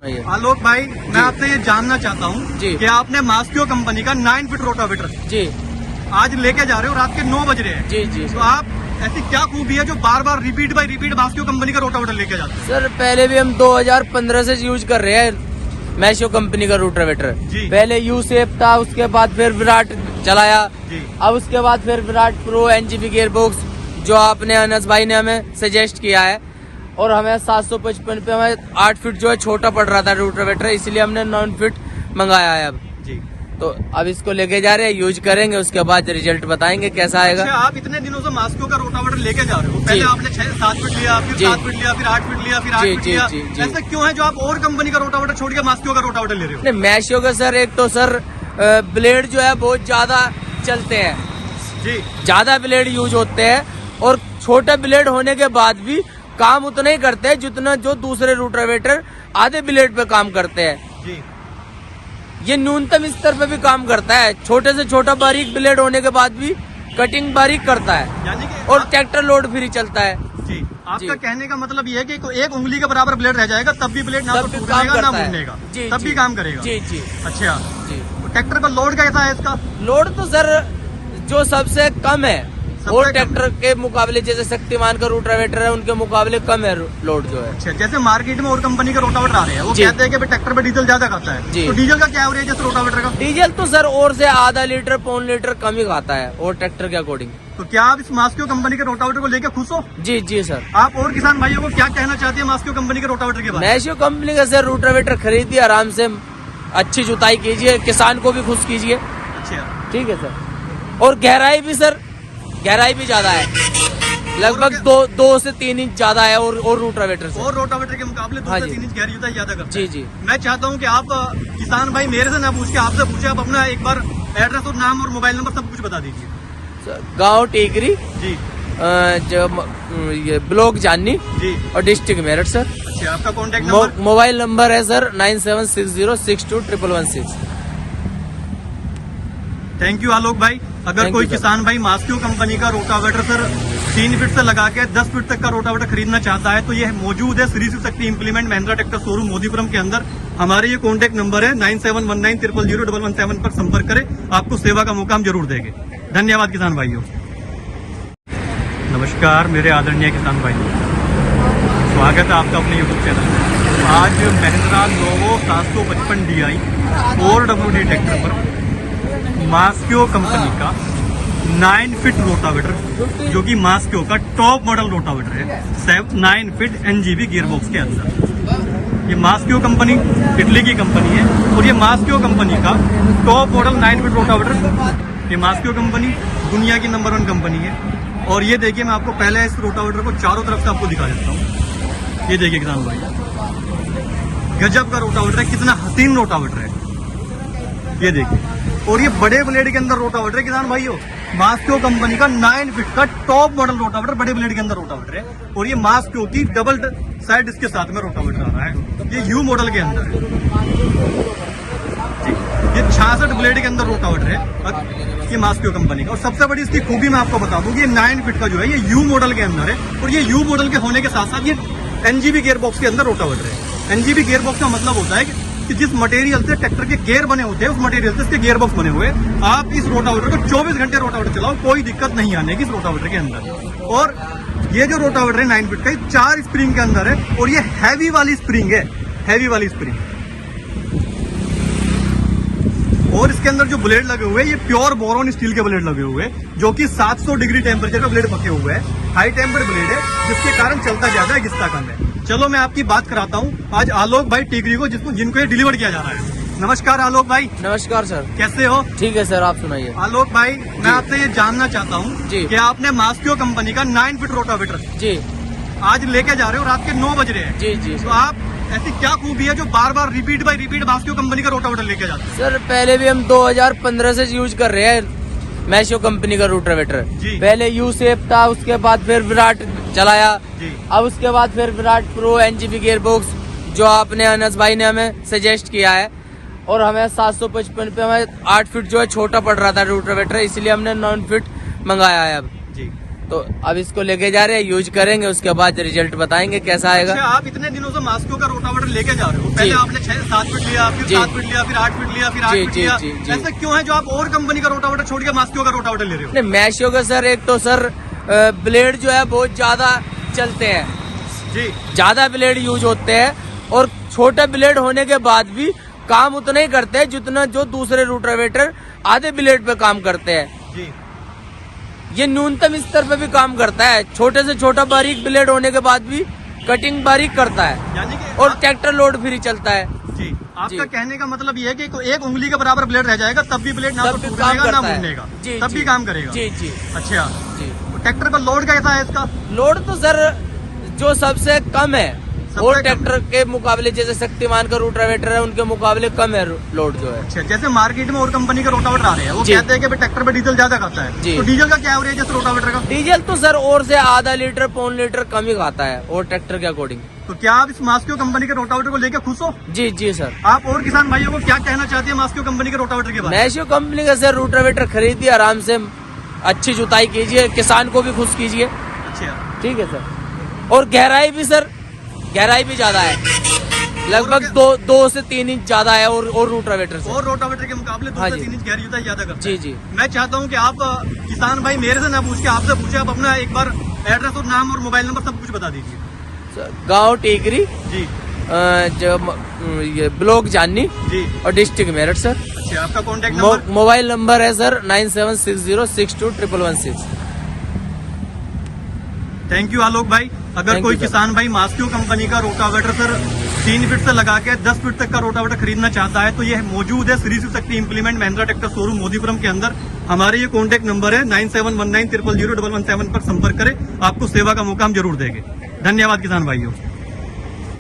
आलोक भाई, मैं आपसे ये जानना चाहता हूँ कि आपने मास्कियो कंपनी का 9 फीट रोटावेटर जी आज लेके जा रहे हो, रात के 9 बज रहे हैं। जी जी तो आप ऐसी क्या खूबी है जो बार बार रिपीट बाय रिपीट मास्कियो कंपनी का रोटावेटर लेके जाते हैं? सर, पहले भी हम 2015 से यूज कर रहे हैं मैशियो कंपनी का रोटावेटर। पहले यू सेप था, उसके बाद फिर विराट चलाया, अब उसके बाद फिर Virat pro NGB gear box जो आपने अनस भाई ने हमें सजेस्ट किया है, और हमें 755 पे हमें 8 फीट जो है छोटा पड़ रहा था रोटावेटर, इसलिए हमने 9 फीट मंगाया है अब जी। तो अब इसको लेके जा रहे हैं, यूज करेंगे, उसके बाद रिजल्ट बताएंगे कैसा आएगा। अच्छा, आप इतने दिनों से मास्कियो का रोटावेटर लेके जा रहे हो, पहले आपने 6-7 फीट लिया, फिर 7 फीट लिया, फिर 8 फीट लिया, फिर 8 फीट लिया, ऐसा क्यों है जो आप और कंपनी का रोटावेटर छोड़ के मास्कियो का रोटावेटर ले रहे हो? नहीं, मैशियो का सर, एक तो सर ब्लेड जो है बहुत ज्यादा चलते हैं जी, ज्यादा ब्लेड यूज होते हैं, और छोटे ब्लेड होने के बाद भी काम उतना ही करते हैं जितना जो दूसरे रोटावेटर आधे ब्लेड पे काम करते हैं जी। ये न्यूनतम स्तर पे भी काम करता है, छोटे से छोटा बारीक ब्लेड होने के बाद भी कटिंग बारीक करता है, यानी कि और ट्रैक्टर लोड फ्री चलता है जी। आपका कहने का मतलब ये है कि एक उंगली के बराबर ब्लेड रह जाएगा तब भी ब्लेड ना तो टूटेगा ना मुड़नेगा, तब भी काम करेगा। जी जी। अच्छा जी, ट्रैक्टर का लोड कैसा है इसका? लोड तो सर जो सबसे कम है, और ट्रैक्टर के मुकाबले, जैसे शक्तिमान का रोटावेटर है उनके मुकाबले कम है लोड जो है। अच्छा, जैसे मार्केट में और कंपनी का रोटावेटर आ रहे हैं, वो कहते हैं कि ट्रैक्टर पे डीजल ज्यादा खाता है, तो डीजल का क्या एवरेज है इस रोटावेटर का? डीजल तो सर और से आधा लीटर पौन लीटर कम ही खाता है, और ट्रैक्टर के अकॉर्डिंग। तो क्या आप इस मास्कियो कंपनी के रोटावेटर को लेकर खुश हो? जी जी सर। आप और किसान भाइयों को क्या कहना चाहते हैं मास्कियो कंपनी के रोटावेटर के बारे में? मैशियो कंपनी का सर रोटावेटर खरीदिए, आराम से अच्छी जुताई कीजिए, किसान को भी खुश कीजिए। अच्छा, ठीक है सर। और गहराई भी सर, गहराई भी ज्यादा है, लगभग 2 से 3 इंच ज्यादा है, और रोटावेटर से, और रोटावेटर के मुकाबले 2 से 3 इंच गहरी जुताई ज्यादा करता है। जी जी। मैं चाहता हूं कि आप किसान भाई मेरे से ना पूछ के आपसे पूछे, आप अपना एक बार एड्रेस और नाम और मोबाइल नंबर सब कुछ बता दीजिए। गाँव टेकरी जी, ये ब्लॉक जाननी जी, और डिस्ट्रिक्ट मेरठ सर। अच्छा, आपका कॉन्टेक्ट नंबर? मोबाइल नंबर है सर 9760621116। थैंक यू आलोक भाई। अगर कोई किसान भाई मास्कियो कंपनी का रोटावेटर सर 3 फीट से लगा के 10 फीट तक का रोटावेटर खरीदना चाहता है, तो ये मौजूद है Shri Shiv Shakti implement Mahindra tractor showroom Modipuram के अंदर। हमारे ये कॉन्टेक्ट नंबर है 9719000117 पर संपर्क करें, आपको सेवा का मौका हम जरूर देंगे। धन्यवाद किसान भाइयों। नमस्कार मेरे आदरणीय किसान भाइयों, स्वागत है आपका अपने यूट्यूब चैनल में। आज Mahindra novo 755 DI 4WD tractor पर मास्कियो कंपनी का 9 फीट रोटावेटर, जो कि मास्कियो का टॉप मॉडल रोटावेटर है, 9 फीट एनजीबी गियरबॉक्स के अंदर। ये मास्कियो कंपनी इटली की कंपनी है, और ये मास्कियो कंपनी का टॉप मॉडल 9 फीट रोटावेटर। ये मास्कियो कंपनी दुनिया की नंबर 1 कंपनी है। और ये देखिए, मैं आपको पहले इस रोटावेटर को चारों तरफ से आपको दिखा देता हूँ। ये देखिए किसान भाई, गजब का रोटावेटर है, कितना हसीन रोटावेटर है, ये देखिए। और ये बड़े ब्लेड के अंदर रोटावेटर है किसान भाइयों, मास्कियो कंपनी का 9 फीट का टॉप मॉडल रोटावेटर बड़े ब्लेड के अंदर रोटावेटर है। और ये मास्कियो की डबल साइड इसके साथ में रोटावेटर आ रहा है, ये यू मॉडल के अंदर है जी। ये 66 ब्लेड के अंदर रोटावेटर है ये मास्कियो कंपनी का। और सबसे बड़ी इसकी खूबी मैं आपको बता दूं कि ये 9 फीट का जो है ये यू मॉडल के अंदर है, और ये यू मॉडल के होने के साथ साथ ये एनजीबी गियर बॉक्स के अंदर रोटावेटर है। एनजीबी गियर बॉक्स का मतलब होता है कि जिस मटेरियल से ट्रैक्टर के गियर बने होते हैं, उस मटेरियल से इसके गियर बॉक्स बने हुए। आप इस रोटावेटर को 24 घंटे रोटावेटर चलाओ, कोई दिक्कत नहीं आने की इस रोटावेटर के अंदर। और ये जो रोटावेटर है 9 फीट का, 4 स्प्रिंग के अंदर है, और ये हैवी वाली स्प्रिंग है, हैवी वाली स्प्रिंग। और इसके अंदर जो ब्लेड लगे हुए हैं, ये प्योर बोरॉन स्टील के ब्लेड लगे हुए हैं, जो कि 700 डिग्री टेम्परेचर का ब्लेड पके हुए हैं। हाई टेम्पर ब्लेड है, जिसके कारण चलता ज्यादा है, घिसता कम है। चलो मैं आपकी बात कराता हूँ आज आलोक भाई टिकरी को, जिनको ये डिलीवर किया जा रहा है। नमस्कार आलोक भाई। नमस्कार सर, कैसे हो? ठीक है सर, आप सुनाइए। आलोक भाई, मैं आपसे ये जानना चाहता हूँ कि आपने मास्कियो कंपनी का 9 फीट रोटावेटर जी आज लेके जा रहे हो, रात के 9 बज रहे हैं। जी जी। तो आप ऐसी क्या खूबी है जो बार बार रिपीट बाय रिपीट मास्कियो कंपनी का रोटावेटर लेके जाते हैं? सर, पहले भी हम 2015 से यूज कर रहे हैं मैशियो कंपनी का रोटावेटर। पहले यू सेप था, उसके बाद फिर विराट चलाया, अब उसके बाद फिर Virat pro NGB gear box जो आपने अनस भाई ने हमें सजेस्ट किया है, और हमें 755 पे हमें 8 फीट जो है छोटा पड़ रहा था रोटावेटर, इसलिए हमने 9 फीट मंगाया है अब जी। तो अब इसको लेके जा रहे हैं, यूज करेंगे, उसके बाद रिजल्ट बताएंगे कैसा आएगा। अच्छा, आप इतने दिनों से मास्को का रोटावेटर लेके जा रहे हो, पहले आपने 6-7 फीट लिया, फिर 7 फीट लिया, फिर 8 फीट लिया, फिर 8 फीट लिया, ऐसा क्यों है जो आप और कंपनी का रोटावेटर छोड़ के मास्को का रोटावेटर ले रहे हो? नहीं, मैशियो का सर एक तो सर ब्लेड जो है बहुत ज्यादा चलते हैं जी, ज्यादा ब्लेड यूज होते हैं, और छोटे ब्लेड होने के बाद भी काम उतना ही करते हैं जितना जो दूसरे रोटावेटर आधे ब्लेड पे काम करते हैं। जी, ये न्यूनतम स्तर पे भी काम करता है, छोटे से छोटा बारीक ब्लेड होने के बाद भी कटिंग बारीक करता है, यानी कि और ट्रैक्टर लोड फ्री चलता है। जी, आपका जी। कहने का मतलब ये है कि एक उंगली के बराबर ब्लेड रह जाएगा तब भी ब्लेड ना तब तो भी टूटेगा काम ना करता है। मुड़नेगा, जी, तब जी। भी काम करेगा। जी जी अच्छा, जी। ट्रैक्टर का लोड कैसा है इसका? लोड तो सर जो सबसे कम है, सबसे और कम। ट्रैक्टर के मुकाबले जैसे शक्तिमान का रोटावेटर है उनके मुकाबले कम है लोड जो है। अच्छा, जैसे मार्केट में और कंपनी का रोटावेटर आ रहे हैं, वो जी। कहते हैं कि ट्रैक्टर पे डीजल ज्यादा खाता है, जी। तो डीजल का क्या एवरेज है इस रोटावेटर का? डीजल तो सर और से आधा लीटर पौन लीटर कम ही खाता है, और ट्रैक्टर के अकॉर्डिंग। तो क्या आप इस मास्को कंपनी के रोटावेटर को लेकर खुश हो? जी जी सर। आप और किसान भाइयों को क्या कहना चाहते हैं मास्को कंपनी के रोटावेटर के बारे में? मैशियो कंपनी का सर रोटावेटर खरीदिए, आराम से अच्छी जुताई कीजिए, किसान को भी खुश कीजिए। अच्छा, ठीक है सर। और गहराई भी सर, गहराई भी ज्यादा है, लगभग 2 से 3 इंच ज्यादा है, और रोटावेटर से। और रोटावेटर के मुकाबले 2 हाँ से जी। 3 इंच गहरी जुताई ज्यादा करता जी है। जी। मैं चाहता हूं कि आप किसान भाई मेरे से ना पूछ के आपसे पूछे, आप अपना एक बार एड्रेस और नाम और मोबाइल नंबर सब कुछ बता दीजिए। गांव टेकरी, जी ये ब्लॉक जाननी, जी। और डिस्ट्रिक्ट मेरठ सर। अच्छा, आपका कॉन्टेक्ट नंबर? मोबाइल नंबर है सर 9760621116। थैंक यू आलोक भाई। अगर Thank कोई you, sir. किसान भाई मास्को कंपनी का रोटावेटर सर 3 फीट से लगा के 10 फीट तक का रोटावेटर खरीदना चाहता है तो ये मौजूद है Shri Shiv Shakti implement Mahindra tractor showroom Modipuram के अंदर। हमारे ये कॉन्टेक्ट नंबर है 9719000117 पर संपर्क करें, आपको सेवा का मौका हम जरूर देंगे। धन्यवाद किसान भाइयों।